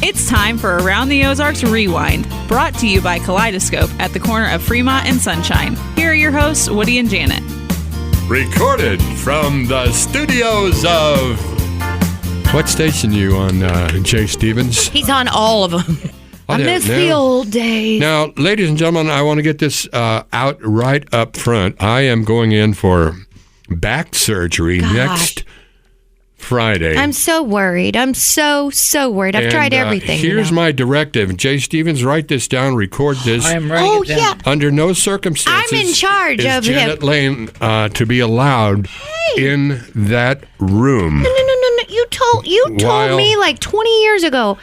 It's time for Around the Ozarks Rewind, brought to you by Kaleidoscope at the corner of Fremont and Sunshine. Here are your hosts, Woody and Janet. Recorded from the studios of... What station are you on, Jay Stevens? He's on all of them. I miss the old days. Now, ladies and gentlemen, I want to get this out right up front. I am going in for back surgery next Friday. I'm so worried. I'm so worried. I've tried everything. Here's my directive. Jay Stevens, write this down, record this. I am writing it down. Yeah. Under no circumstances I'm in charge of Janet Lane to be allowed in that room. No. You told me like 20 years ago,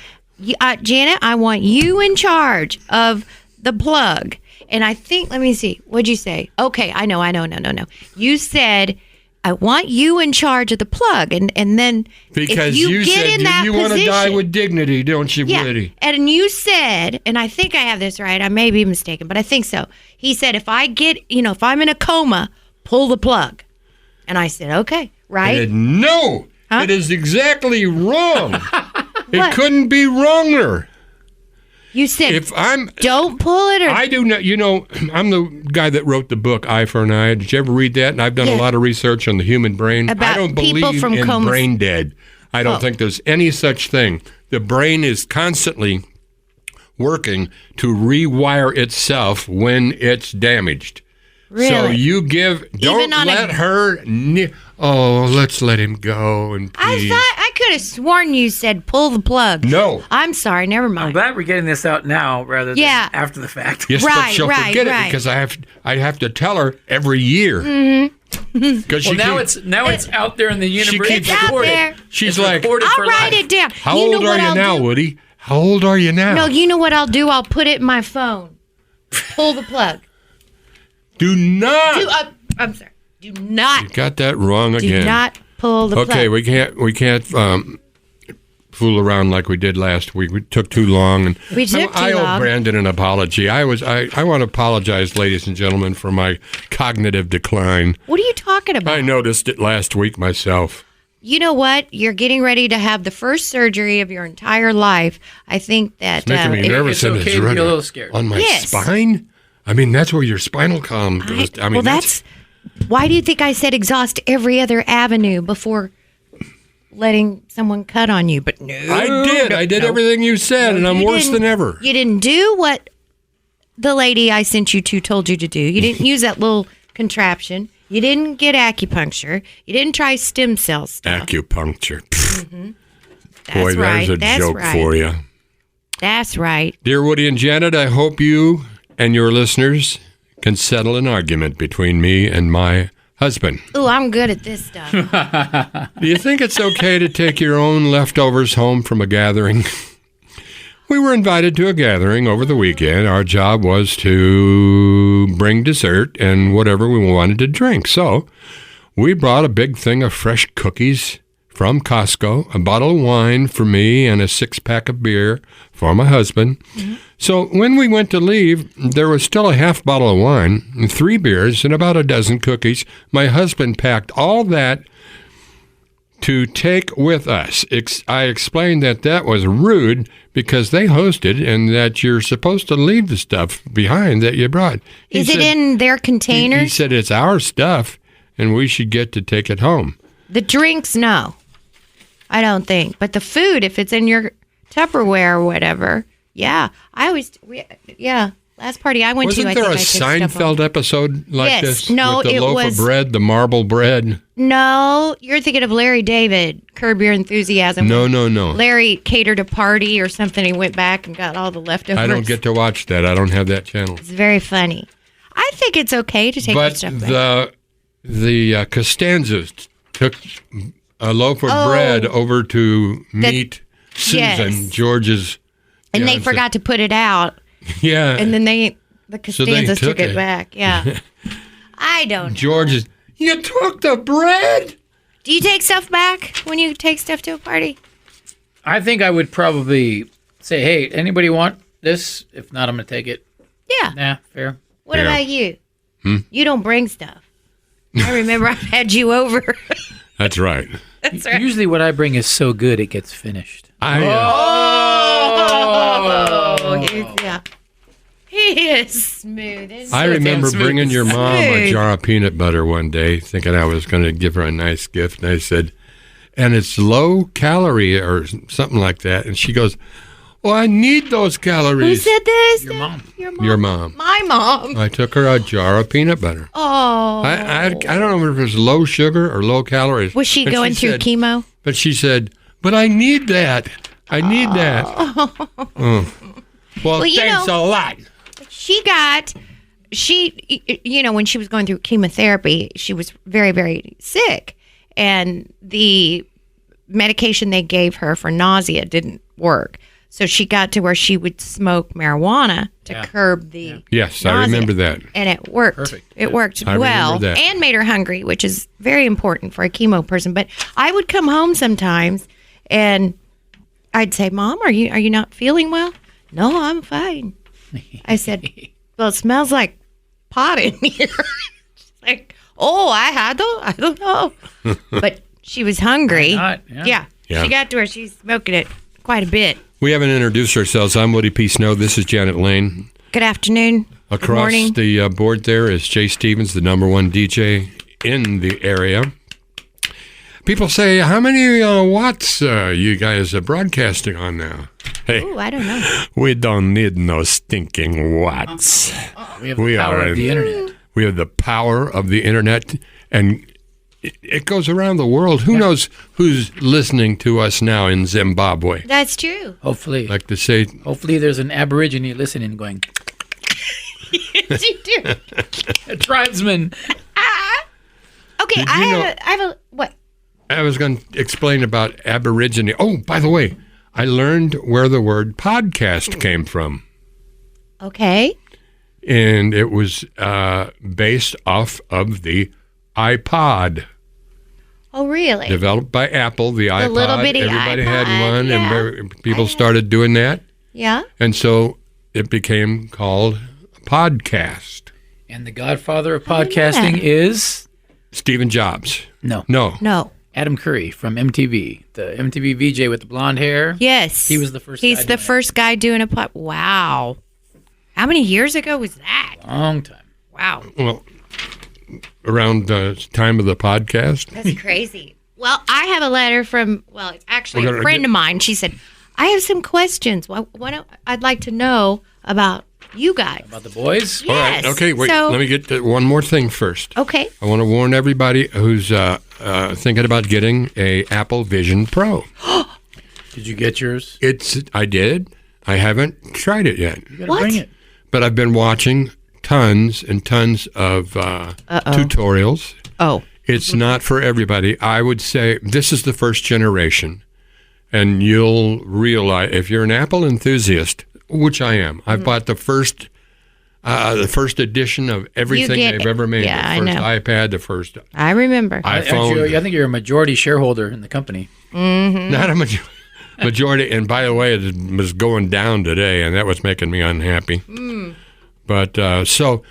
Janet, I want you in charge of the plug. And I think, let me see. What'd you say? Okay, I know. No. You said, I want you in charge of the plug. And then because if you get said in that you position, want to die with dignity, don't you, Woody? And you said, and I think I have this right, I may be mistaken, but I think so. He said, if I'm in a coma, pull the plug. And I said, okay, right? I said, no, it is exactly wrong. It couldn't be wronger. You said, if I'm, don't pull it. Or I do not, I'm the guy that wrote the book Eye for an Eye. Did you ever read that? And I've done a lot of research on the human brain. About I don't people believe from in comas. brain dead. I don't think there's any such thing. The brain is constantly working to rewire itself when it's damaged. Really? So you don't let her, let's let him go in peace. I could have sworn you said pull the plug. No. I'm sorry, never I'm mind. glad we're getting this out now rather than after the fact. Yes, Right, but she'll right, forget right. it because I have to tell her every year. Mm-hmm. Now it's out there in the universe. It's out there. She's It's like, recorded I'll for write life. it down. how old are you now, Woody? How old are you now? No, you know what I'll do? I'll put it in my phone. Pull the plug. Do not. I'm sorry. Do not. You got that wrong again. Do not pull the plug. Okay, we can't fool around like we did last week. We took too long, and We took too I owe long. Brandon an apology. I want to apologize, ladies and gentlemen, for my cognitive decline. What are you talking about? I noticed it last week myself. You know what? You're getting ready to have the first surgery of your entire life. I think that It's making me nervous it's and okay it's to be running a little scared. on my Yes. spine. I mean, that's where your spinal column goes. that's why do you think I said exhaust every other avenue before letting someone cut on you? But no, I did everything you said, and I'm you worse didn't. than ever. You didn't do what the lady I sent you to told you to do. You didn't use that little contraption. You didn't get acupuncture. You didn't try stem cell stuff. Acupuncture. That's Boy, right. there's a That's joke right. for you. That's right. Dear Woody and Janet, I hope you and your listeners can settle an argument between me and my husband. Ooh, I'm good at this stuff. Do you think it's okay to take your own leftovers home from a gathering? We were invited to a gathering over the weekend. Our job was to bring dessert and whatever we wanted to drink. So we brought a big thing of fresh cookies from Costco, a bottle of wine for me, and a 6-pack of beer for my husband. Mm-hmm. So when we went to leave, there was still a half bottle of wine, and 3 beers, and about a dozen cookies. My husband packed all that to take with us. I explained that was rude because they hosted and that you're supposed to leave the stuff behind that you brought. Is it in their containers? He said it's our stuff and we should get to take it home. The drinks, no. I don't think. But the food, if it's in your Tupperware or whatever, yeah. Last party I went Wasn't to, I there think a I took stuff home. Seinfeld episode like Yes. this? No, with the it loaf was- of bread, the marble bread? No, you're thinking of Larry David, Curb Your Enthusiasm. No. Larry catered a party or something. He went back and got all the leftovers. I don't get to watch that. I don't have that channel. It's very funny. I think it's okay to take your But stuff back. the Costanzas took a loaf of bread over to meet Susan, yes. George's. And they fiancée. forgot to put it out. Yeah. And then the So Costanzas they took took it it. back. Yeah. I don't know. George's. You took the bread? Do you take stuff back when you take stuff to a party? I think I would probably say, hey, anybody want this? If not, I'm going to take it. Yeah. Nah, fair. What Yeah. about you? You don't bring stuff. I remember I've had you over. That's right. That's right. Usually what I bring is so good it gets finished. I, Yeah. He is smooth. I remember smooth. bringing your mom a Smooth. jar of peanut butter one day, thinking I was going to give her a nice gift. And I said, and it's low calorie or something like that. And she goes, well, I need those Who calories. said this? Your mom. Your mom. My mom. I took her a jar of peanut butter. Oh. I don't know if it was low sugar or low calories. Was she But going through said- chemo? But she said, but I need that. I need that. Oh. Well, you thanks a lot. When she was going through chemotherapy, she was very, very sick. And the medication they gave her for nausea didn't work. So she got to where she would smoke marijuana to curb the Yes, nausea. I remember that. And it worked. Perfect. It worked I well remember that. and made her hungry, which is very important for a chemo person. But I would come home sometimes and I'd say, Mom, are you not feeling well? No, I'm fine. I said, well, it smells like pot in here. She's like, oh, I don't know. But she was hungry. Why not? Yeah. Yeah. She got to where she's smoking it quite a bit. We haven't introduced ourselves. I'm Woody P. Snow. This is Janet Lane. Good afternoon. Good Across morning. the board there is Jay Stevens, the number one DJ in the area. People say, how many watts you guys are broadcasting on now? Hey, Ooh, I don't know. we don't need no stinking watts. We have We the power are of the internet. We have the power of the internet, and it goes around the world. Who knows who's listening to us now in Zimbabwe? That's true. Hopefully. Like to say, Hopefully there's an Aborigine listening going, Yes, you do. a tribesman. Okay, Did I you know- have a what? I was going to explain about Aborigine. Oh, by the way, I learned where the word podcast came from. Okay. And it was based off of the iPod, Oh, really? developed by Apple. The iPod, little bitty everybody had iPod, one, yeah. and people started doing that, Yeah. and so it became called podcast. And the godfather of podcasting is Stephen Jobs. no No. Adam Curry from MTV, the MTV VJ with the blonde hair. Yes. He was the first He's guy the doing it. first guy doing a pod. Wow. How many years ago was that? Long time. Wow. Well, around the time of the podcast. That's crazy. Well, I have a letter from, it's actually We're a gonna friend get- of mine. She said, I have some questions. I'd like to know about you guys. About the boys? Yes. All right. Okay. Wait. So, Let me get to one more thing first. okay. I want to warn everybody who's thinking about getting a Apple Vision Pro. Did you get yours? I did. I haven't tried it yet, You gotta What? bring it. but I've been watching tons and tons of tutorials. Oh. It's not for everybody. I would say this is the first generation, and you'll realize if you're an Apple enthusiast, which I am. I've bought the first edition of everything get they've it. ever made. Yeah, I the first know. iPad, the first I remember. iPhone. I think you're a majority shareholder in the company. Not a majority. And by the way, it was going down today, and that was making me unhappy. But so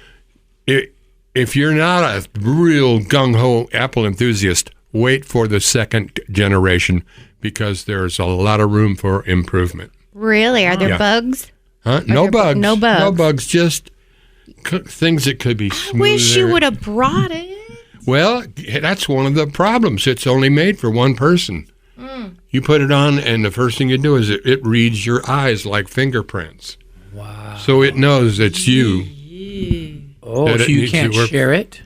if you're not a real gung-ho Apple enthusiast, wait for the second generation because there's a lot of room for improvement. Really? Are there Yeah. bugs? Huh? No there bugs. no bugs? No bugs. Just things that could be smoother. Wish you would have brought it. Well, that's one of the problems. It's only made for one person. You put it on, and the first thing you do is it reads your eyes like fingerprints. Wow. So it knows it's you. Oh, That so it you needs to can't work. share it?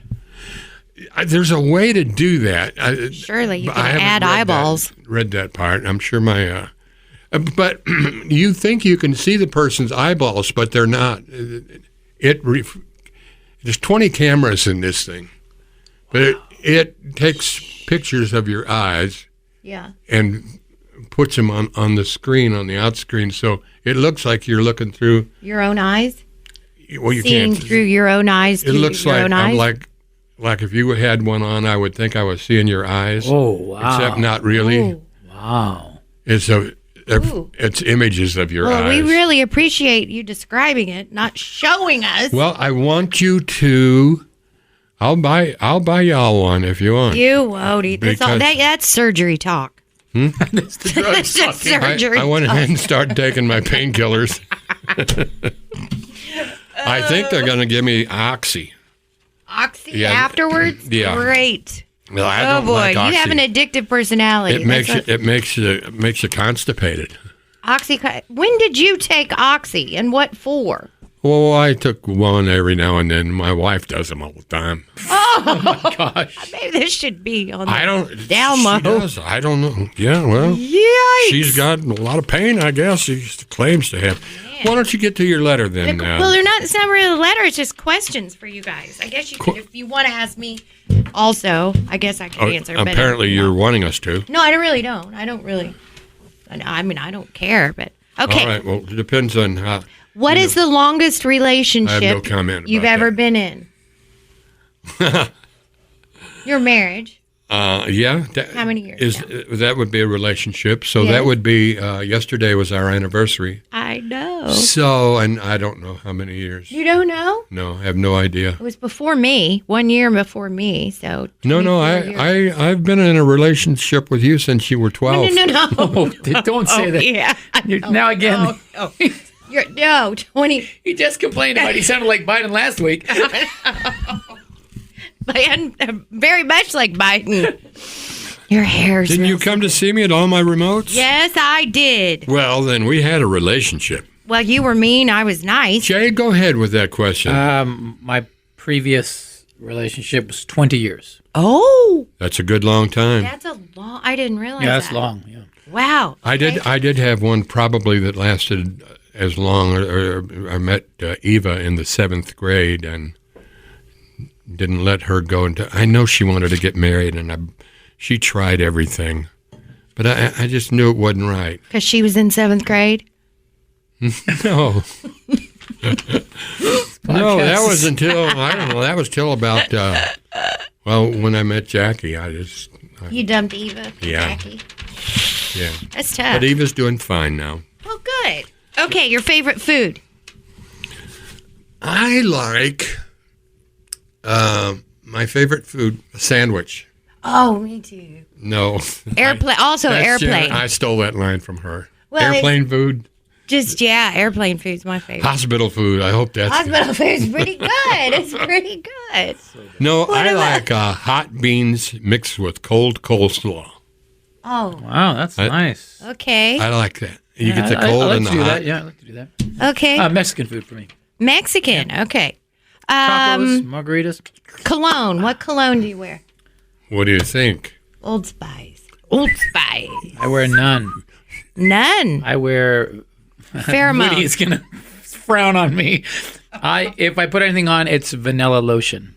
There's a way to do that. Surely you I can haven't add read eyeballs. Read that part. I'm sure my. But you think you can see the person's eyeballs, but they're not. There's 20 cameras in this thing, but it takes pictures of your eyes Yeah. and puts them on the screen, on the out screen, so it looks like you're looking through. Your own eyes? Well, you Seeing can't. through your own eyes It to looks your like own I'm eyes? like if you had one on, I would think I was seeing your eyes. Oh, wow. Except not really. Ooh. Wow. It's images of your Well, eyes. we really appreciate you describing it, not showing us. Well, I want you to. I'll buy y'all one if you want. You, Wody. Because- That's surgery talk. That's the drugs Just talking. surgery. I went ahead and started taking my painkillers. I think they're going to give me Oxy. Oxy Yeah. afterwards? Yeah. Great. Well, I Oh don't boy, like Oxy. you have an addictive personality. It makes you constipated. Oxy. When did you take Oxy and what for? Well, I took one every now and then. My wife does them all the time. Gosh. Maybe this should be on the I don't. down low. She does. I don't know. Yeah, well, Yikes. she's got a lot of pain. I guess she claims to have. Why don't you get to your letter then? Well, it's not really a letter. It's just questions for you guys. I guess you could, if you want to ask me also, I guess I can answer. but- apparently, you're wanting us to. No, I really don't. I don't really. I mean, I don't care, but. Okay. All right. Well, it depends on how. What is the longest relationship I have no comment you've about ever that. been in? Your marriage. Yeah. How many years That would be a relationship. So Yes. that would be. Yesterday was our anniversary. I know. So, and I don't know how many years. You don't know? No, I have no idea. It was before me. 1 year before me. So. No, 24 years. I've been in a relationship with you since you were 12. No. Oh, don't say that. Yeah. Now again, No, 20. he just complained about he sounded like Biden last week. And very much like Biden. Your hair's. Didn't you come to see me at all my remotes? Yes, I did. Well, then we had a relationship. Well, you were mean. I was nice. Jay, go ahead with that question. My previous relationship was 20 years. Oh, That's a good long time. that's a long. I didn't realize. Yeah, that's that. long. Yeah. Wow. I did have one probably that lasted as long. I met Eva in the 7th grade and didn't let her go into. I know she wanted to get married, and she tried everything, but I just knew it wasn't right. Because she was in 7th grade. No. No, that was until I don't know. That was till about when I met Jackie. You dumped Eva. For Yeah. Jackie. Yeah. That's tough. But Eva's doing fine now. Oh, good. Okay, your favorite food. I like my favorite food, a sandwich. Oh, me too. No. Airplane. Also, That's airplane. I stole that line from her. Well, Airplane food, airplane food's my favorite. hospital food. I hope that's Hospital food's pretty good. It's pretty good. No, I like hot beans mixed with cold coleslaw. Oh, Wow, that's nice. okay. I like that. You get the I cold like and to the do hot. that. Yeah, I like to do that. Okay. Mexican food for me. Mexican. Okay. Tacos, margaritas. Cologne. What cologne do you wear? What do you think? Old Spice. Old Spice. I wear none. None. I wear. Pheromone. Woody's gonna frown on me. If I put anything on, it's vanilla lotion.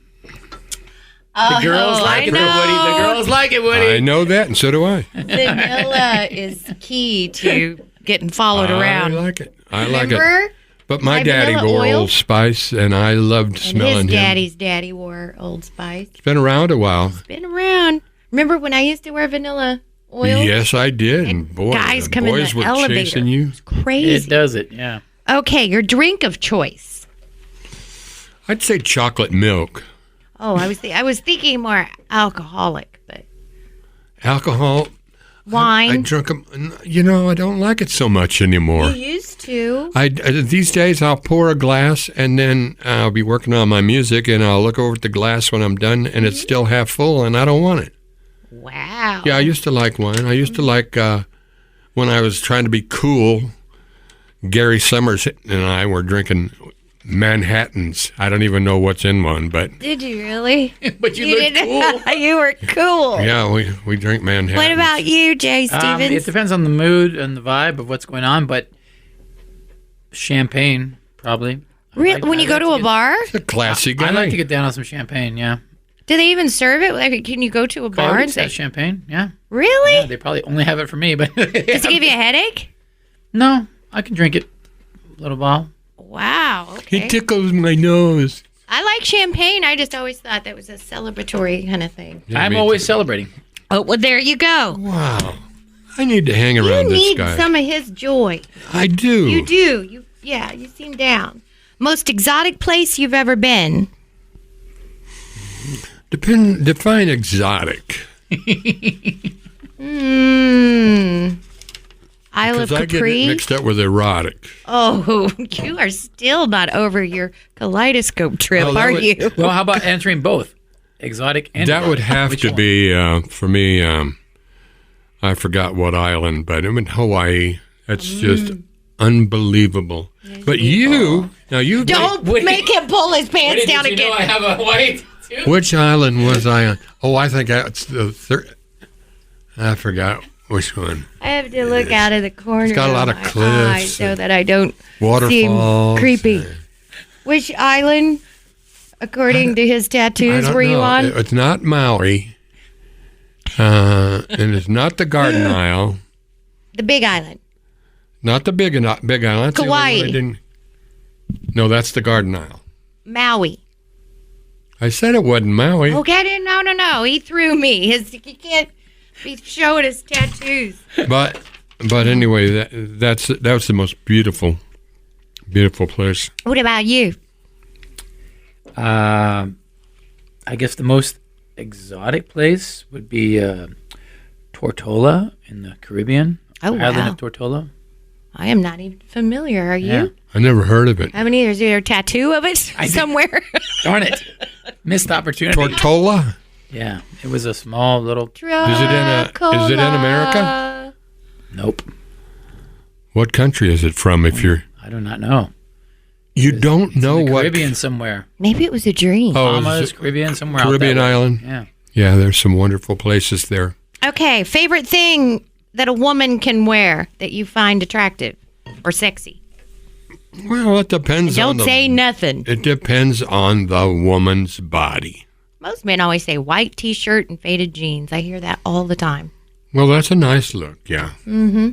The girls like it, though, Woody. The girls like it, Woody. I know that, and so do I. Vanilla is key to getting followed around. I like it. I like it. Remember? But my My daddy vanilla wore oil? Old Spice, and I loved And smelling his him. daddy's daddy wore Old Spice. It's been around a while. Been around. Remember when I used to wear vanilla oil? Yes, I did. And boy, guys the come in boys the were elevator. chasing you. Crazy. It does it, yeah. Okay, your drink of choice. I'd say chocolate milk. Oh, I was thinking more alcoholic, but Alcohol, I wine. drunk them. You know, I don't like it so much anymore. You used to. These days, I'll pour a glass, and then I'll be working on my music, and I'll look over at the glass when I'm done, and it's still half full, and I don't want it. Wow. Yeah, I used to like wine. I used to like when I was trying to be cool. Gary Summers and I were drinking Manhattans. I don't even know what's in one, but Did you really? But you look cool. You were cool. yeah, we drink Manhattans. What about you, Jay Stevens? It depends on the mood and the vibe of what's going on, but champagne, probably. When you go to a bar, a classy guy? I like to get down on some champagne, yeah. do they even serve it? Like, can you go to a bar and Coyotes say, has champagne, yeah. really? Yeah, they probably only have it for me, but Does it give you a headache? no, I can drink it a little while. Wow. Okay. He tickles my nose. I like champagne. I just always thought that was a celebratory kind of thing. Yeah, I'm me always too. celebrating. Oh, well, there you go. Wow. I need to hang You around this need guy. some of his joy. I do. You do. You seem down. Most exotic place you've ever been? Define exotic. Isle of Because I get it Capri. mixed up with erotic. Oh, you are still not over your kaleidoscope trip, Oh, that are would- you? Well, how about answering both? Exotic and That would erotic? have Which to one? be, for me, I forgot what island, but I'm in Hawaii. That's just unbelievable. But you, now you, Don't Woody- make him pull his pants Woody, down did you again. know I have a white too? which island was I on? Oh, I think it's the third. I forgot which one. I have to look out of the corner. got a lot of my cliffs eye so that I don't Waterfalls. seem creepy. Which island, according to his I tattoos, don't were you know. on? It's not Maui. And it's not the Garden Isle. The Big Island. Not the big island. That's the only one I Kauai. didn't- No, that's the Garden Isle. Maui. I said it wasn't Maui. Okay, no. He threw me. He can't be showing his tattoos. But anyway, that's the most beautiful place. What about you? I guess the most exotic place would be Tortola in the Caribbean. Oh, Island wow. of Tortola. I am not even familiar. Are Yeah. you? I never heard of it. I mean, is there a tattoo of it I did. somewhere? Darn it. Missed opportunity. Tortola? Yeah. It was a small little. Is it in America? Nope. What country is it from? If I do not know. you don't know In the what Caribbean somewhere. Maybe it was a dream. Oh, is Bahamas, it Caribbean, somewhere Caribbean out that way. island. Yeah. Yeah, there's some wonderful places there. Okay, favorite thing that a woman can wear that you find attractive or sexy? Well, it depends. on Don't the, say nothing. It depends on the woman's body. Most men always say white t-shirt and faded jeans. I hear that all the time. Well, that's a nice look. Yeah. Mm-hmm.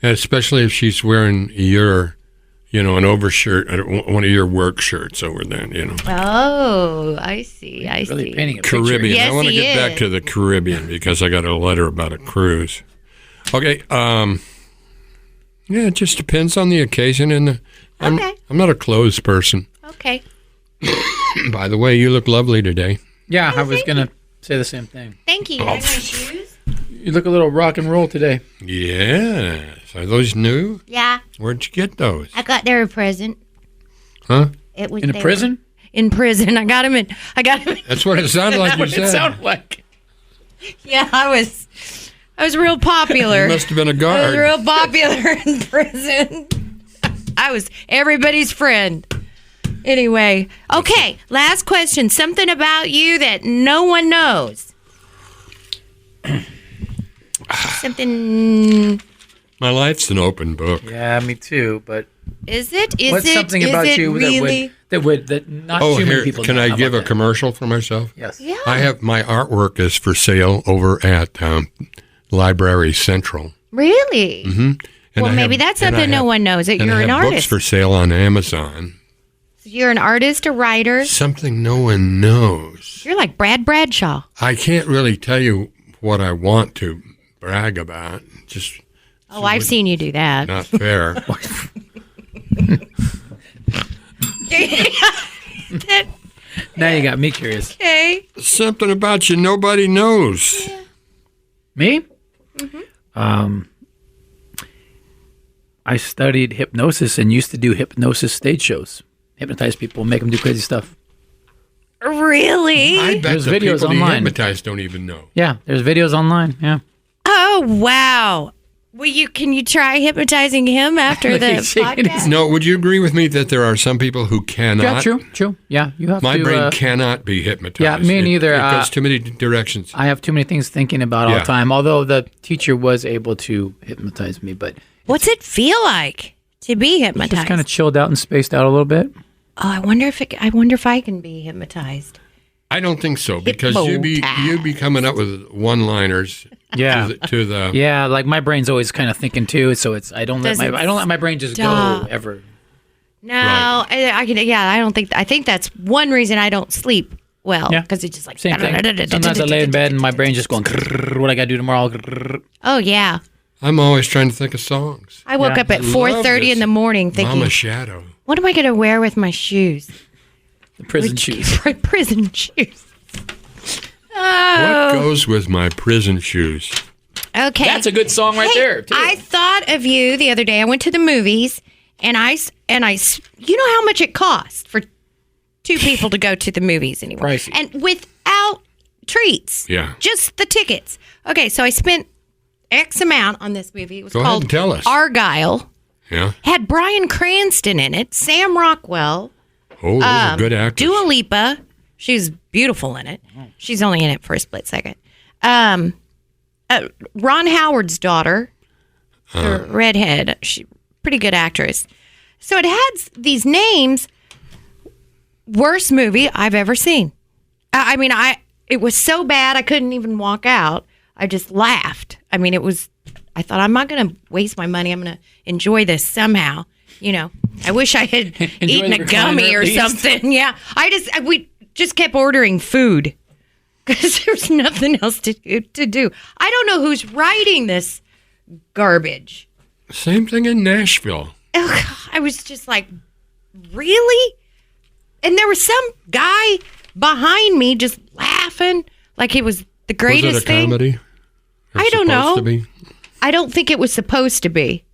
Especially if she's wearing your, an overshirt, one of your work shirts over there. Oh, I see. Really painting a picture. Caribbean. Yes, I want to he get back is. to the Caribbean because I got a letter about a cruise. Okay. Yeah, it just depends on the occasion, and Okay. I'm not a clothes person. Okay. By the way, you look lovely today. Yeah, I was going to say the same thing. Thank you. You like my shoes? You look a little rock and roll today. Yes. Are those new? Yeah, Where'd you get those? I got their present. Huh? It was In a they were prison? In prison. I got them in. That's what it sounded like you What did it said. sound like? Yeah, I was real popular. You must have been a I was guard. real popular in prison. I was everybody's friend. Anyway, okay, last question. Something about you that no one knows. Something. My life's an open book. Yeah, me too. But Is it? Is what's it? something is about it you really? that not Oh, too many here, people can know? I How give a about that? commercial for myself? Yes. Yeah. I have my artwork is for sale over at Library Central. Really? Mm-hmm. And Well, I maybe have- that's and I something no have- one knows. That and you're I an have books artist. for sale on Amazon. You're an artist, a writer. Something no one knows. You're like Brad Bradshaw. I can't really tell you what I want to brag about. Just Oh, I've seen you do that. not fair. Now you got me curious. Okay. Something about you nobody knows. Me? I studied hypnosis and used to do hypnosis stage shows. Hypnotize people, make them do crazy stuff. Really? I bet There's the videos people you online. hypnotize don't even know. Yeah, there's videos online. Yeah. Oh wow. Can you try hypnotizing him after the He's shaking his- podcast? No, would you agree with me that there are some people who cannot? Yeah, true. Yeah, you have My to. brain cannot be hypnotized. yeah, me neither. It goes too many directions. I have too many things thinking about all Yeah. the time. Although the teacher was able to hypnotize me, but What's it feel like to be hypnotized? just kind of chilled out and spaced out a little bit. Oh, I wonder if I can be hypnotized. I don't think so because you be coming up with one-liners. Yeah. To the Yeah, like my brain's always kind of thinking too, so it's I don't let my brain just stop. go ever. No, Right. I can. Yeah, I think that's one reason I don't sleep well. Yeah. Because it's just like Same thing. Sometimes I lay in bed and my brain's just going, "Grrr, what I got to do tomorrow. Grrr." Oh yeah, I'm always trying to think of songs. I woke Yeah. up at I love 4:30 in this the morning thinking, Mama Shadow. what am I going to wear with my shoes? The prison shoes. Prison shoes. What Oh. goes with my prison shoes? Okay. That's a good song right Hey, there, too. I thought of you the other day. I went to the movies, and I, you know how much it costs for two people to go to the movies anymore, Pricey. and without treats. Yeah. Just the tickets. Okay, so I spent X amount on this movie. It was Go ahead called and tell us. Argyle. Yeah. Had Bryan Cranston in it, Sam Rockwell, Oh, those are good actors. Dua Lipa. She's beautiful in it. She's only in it for a split second. Ron Howard's daughter, her redhead, she pretty good actress. So it has these names. Worst movie I've ever seen. I mean, it was so bad I couldn't even walk out. I just laughed. I mean, I thought, I'm not going to waste my money. I'm going to enjoy this somehow. You know, I wish I had eaten a gummy or something. Yeah, we just kept ordering food because there's nothing else to do. I don't know who's writing this garbage. Same thing in Nashville. Ugh, I was just like, really? And there was some guy behind me just laughing like it was the greatest Was it a thing. comedy? Or I don't know. supposed to be? I don't think it was supposed to be,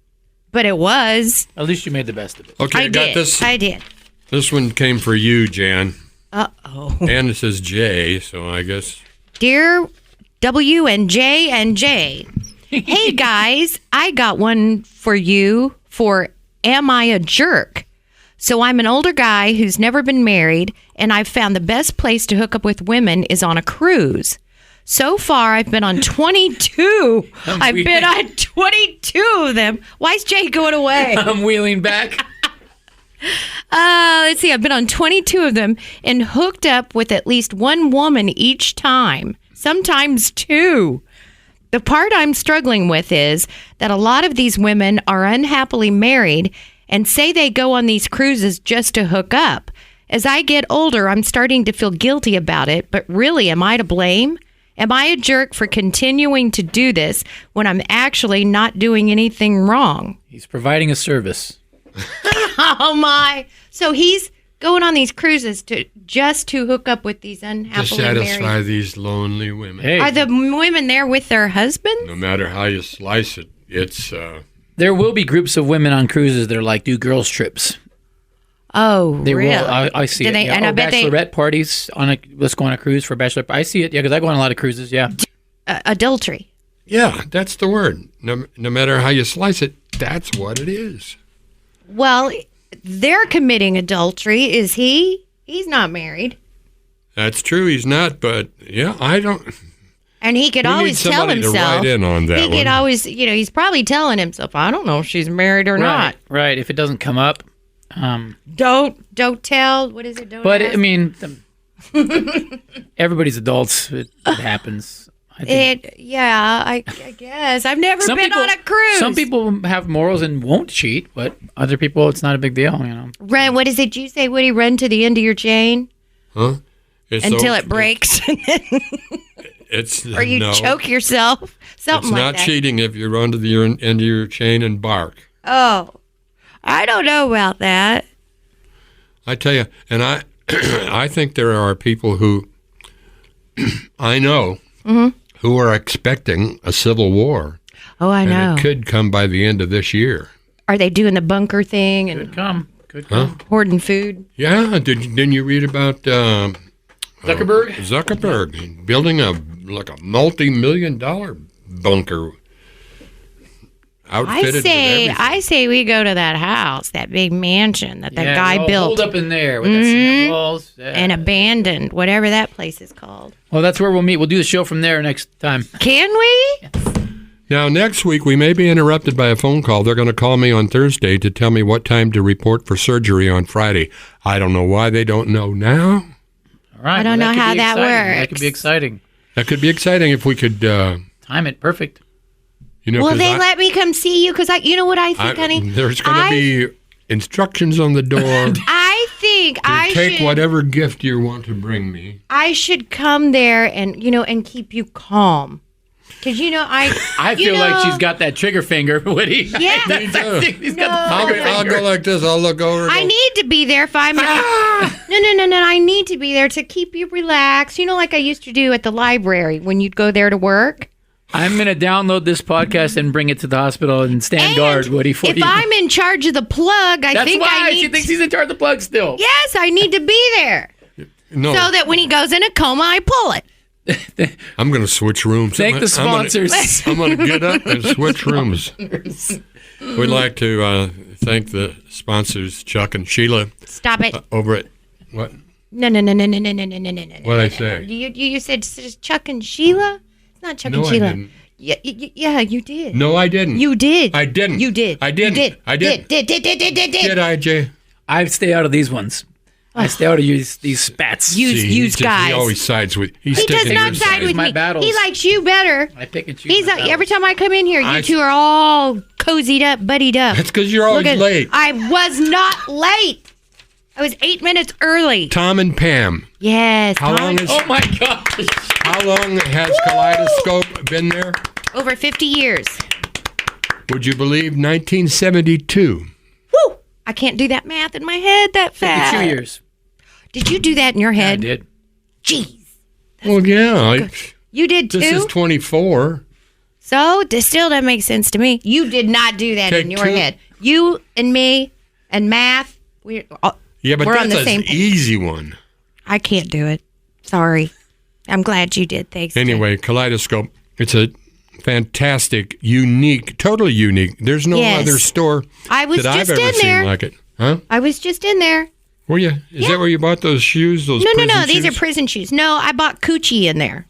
but it was. At least you made the best of it. Okay, I got did. this. I did. This one came for you, Jan. Uh-oh. And it says J, so I guess. Dear W and J and J. Hey, guys, I got one for you for Am I a Jerk? So I'm an older guy who's never been married, and I've found the best place to hook up with women is on a cruise. So far, I've been on 22. I've been on 22 of them. Why is Jay going away? I'm wheeling back. Let's see. I've been on 22 of them and hooked up with at least one woman each time, sometimes two. The part I'm struggling with is that a lot of these women are unhappily married and say they go on these cruises just to hook up. As I get older, I'm starting to feel guilty about it, but really, am I to blame? Am I a jerk for continuing to do this when I'm actually not doing anything wrong? He's providing a service. Oh my! So he's going on these cruises just to hook up with these To unhappily satisfy married. these lonely women. Hey, Are the women there with their husbands? No matter how you slice it, it's there will be groups of women on cruises that are like do girls trips. Oh, They really? will. I see Do it. they- Yeah. and I bet they- bachelorette parties on a. Let's go on a cruise for a bachelor. I see it. Yeah, because I go on a lot of cruises. Yeah. Adultery. yeah, that's the word. No matter how you slice it, that's what it is. Well, they're committing adultery. Is he? He's not married. That's true. He's not, but yeah, I don't. And he could We need always tell somebody to himself. write in on that he could one. always, he's probably telling himself, I don't know if she's married or not. Right. If it doesn't come up. Don't tell. What is it? Don't But ask. I mean, everybody's adults. It happens. I think. I guess. I've never been on a cruise. Some people have morals and won't cheat, but other people, it's not a big deal. Run. What is it you say? Woody, run to the end of your chain Huh? It's until so- it breaks, It's or you no, choke yourself. It's Something like not that. cheating if you run to the end of your chain and bark. Oh, I don't know about that. I tell you, and I, I think there are people who I know who are expecting a civil war, Oh, I know. and it could come by the end of this year. Are they doing the bunker thing and Could come. hoarding food? Yeah, didn't you read about Zuckerberg? Zuckerberg building a multi-million-dollar bunker outfitted with everything. I say we go to that house, that big mansion that Yeah, guy well, built Hold up in there with the cement walls. Yeah. and abandoned, whatever that place is called. Well, that's where we'll meet. We'll do the show from there next time. Can we? Now, next week, we may be interrupted by a phone call. They're going to call me on Thursday to tell me what time to report for surgery on Friday. I don't know why they don't know now. All right. I don't know could how be that exciting. That works. could be exciting. That could be exciting if we could, Time it perfect. Will 'cause they let me come see you? Because you know what I think, honey? there's going to be instructions on the door I think to take whatever gift you want to bring me. I should come there and and keep you calm. Because I feel like she's got that trigger finger, Woody. Yeah. Me too. He's got the I'll, trigger I'll finger. go like this. I'll look over. I need to be there if I'm. No. I need to be there to keep you relaxed. Like I used to do at the library when you'd go there to work. I'm going to download this podcast and bring it to the hospital and stand guard, Woody, for if you. I'm in charge of the plug, I That's think why I need. she thinks he's in charge of the plug still. Yes, I need to be there No, so that when he goes in a coma, I pull it. I'm going to switch rooms. Thank the sponsors. I'm going to get up and switch rooms. We'd like to thank the sponsors, Chuck and Sheila, Stop it. over at what? No. What'd I say? You said Chuck and Sheila? It's not Chuck No, and I Sheila. didn't. Yeah, you did. No, I didn't. You did. I didn't. You did. I didn't. You did. I didn't. Did. Did I, Jay? I stay out of these ones. I stay out of these spats. See, Use guys. He always sides with. He's He does taking not your side with My me. battles. He likes you better. I pick and choose. He's my like, battles. every time I come in here, you I- two are all cozied up, buddied up. That's because you're always Look at- late. I was not late. I was 8 minutes early. Tom and Pam. Yes. How Tom, long is? Oh my gosh. How long has Kaleidoscope been there? over 50 years. Would you believe 1972? Woo! I can't do that math in my head that fast. 52 years. Did you do that in your I head? did. Jeez. Well, yeah. You did too? This is 24. So, this still doesn't make sense to me. You did not do that Take in your two. head. You and me and math, we're Yeah, but We're on that's the an same page. easy one. I can't do it. Sorry. I'm glad you did. Thanks. Anyway, Kaleidoscope. It's a fantastic, unique, totally unique. There's no Yes. other store I was that I've just ever in seen there. like it. Huh? I was just in there. Were you? Is that where you bought those shoes? Those No. prison These are shoes? prison shoes. No, I bought Coochie in there.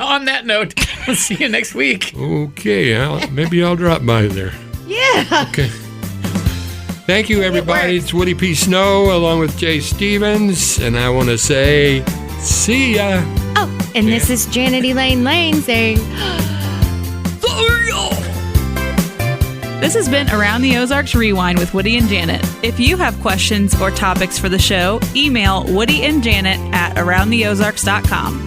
On that note, we'll see you next week. Okay, maybe I'll drop by there. Yeah. Okay. Thank you, everybody. works. It's Woody P. Snow along with Jay Stevens, and I want to say, see ya. Oh, and this is Janet Elaine Lane saying, This has been Around the Ozarks Rewind with Woody and Janet. If you have questions or topics for the show, email Woody and Janet at aroundtheozarks.com.